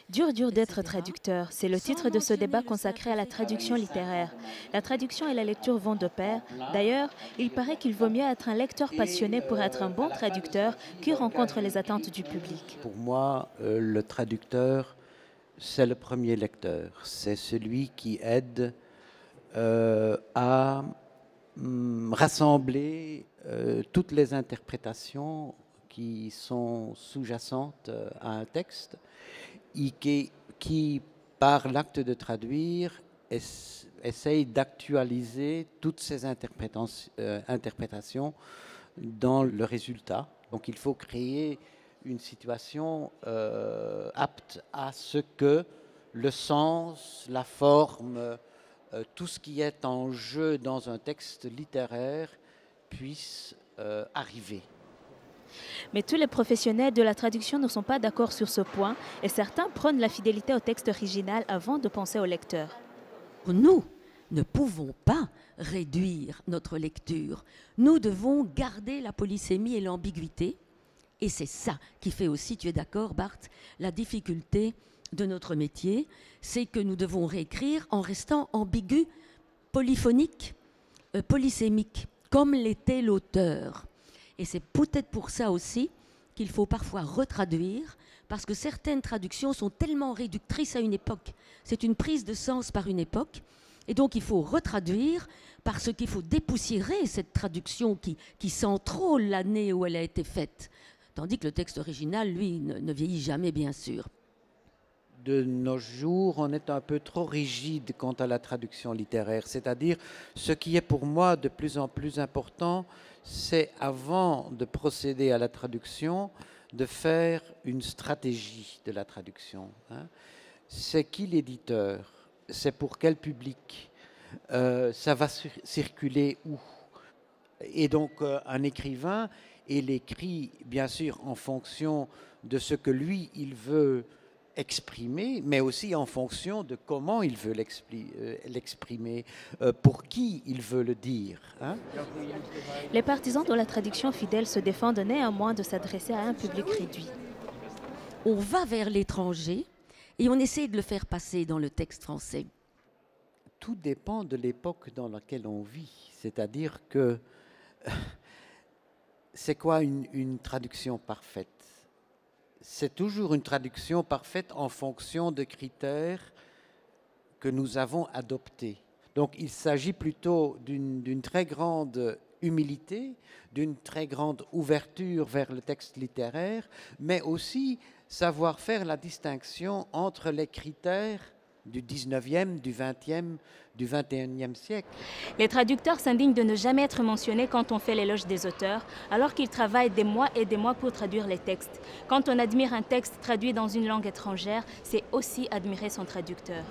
Dur, dur d'être traducteur, c'est le titre de ce débat consacré à la traduction littéraire. La traduction et la lecture vont de pair. D'ailleurs, il paraît qu'il vaut mieux être un lecteur passionné pour être un bon traducteur qui rencontre les attentes du public. Pour moi, le traducteur, c'est le premier lecteur. C'est celui qui aide à rassembler toutes les interprétations qui sont sous-jacentes à un texte et qui par l'acte de traduire, essaye d'actualiser toutes ces interprétations dans le résultat. Donc il faut créer une situation apte à ce que le sens, la forme, tout ce qui est en jeu dans un texte littéraire puisse arriver. Mais tous les professionnels de la traduction ne sont pas d'accord sur ce point et certains prônent la fidélité au texte original avant de penser au lecteur. Nous ne pouvons pas réduire notre lecture. Nous devons garder la polysémie et l'ambiguïté. Et c'est ça qui fait aussi, tu es d'accord Bart, la difficulté de notre métier, c'est que nous devons réécrire en restant ambigu, polyphonique, polysémique, comme l'était l'auteur. Et c'est peut-être pour ça aussi qu'il faut parfois retraduire, parce que certaines traductions sont tellement réductrices à une époque. C'est une prise de sens par une époque, et donc il faut retraduire parce qu'il faut dépoussiérer cette traduction qui sent trop l'année où elle a été faite. Tandis que le texte original, lui, ne vieillit jamais, bien sûr. De nos jours, on est un peu trop rigide quant à la traduction littéraire. C'est-à-dire, ce qui est pour moi de plus en plus important, c'est avant de procéder à la traduction, de faire une stratégie de la traduction. C'est qui l'éditeur? C'est pour quel public? Ça va circuler où? Et donc, un écrivain, il écrit, bien sûr, en fonction de ce que lui, il veut exprimer, mais aussi en fonction de comment il veut l'exprimer, pour qui il veut le dire. Les partisans de la traduction fidèle se défendent néanmoins de s'adresser à un public réduit. On va vers l'étranger et on essaie de le faire passer dans le texte français. Tout dépend de l'époque dans laquelle on vit. C'est-à-dire que c'est quoi une traduction parfaite? C'est toujours une traduction parfaite en fonction de critères que nous avons adoptés. Donc il s'agit plutôt d'une très grande humilité, d'une très grande ouverture vers le texte littéraire, mais aussi savoir faire la distinction entre les critères du 19e, du 20e, du 21e siècle. Les traducteurs s'indignent de ne jamais être mentionnés quand on fait l'éloge des auteurs, alors qu'ils travaillent des mois et des mois pour traduire les textes. Quand on admire un texte traduit dans une langue étrangère, c'est aussi admirer son traducteur.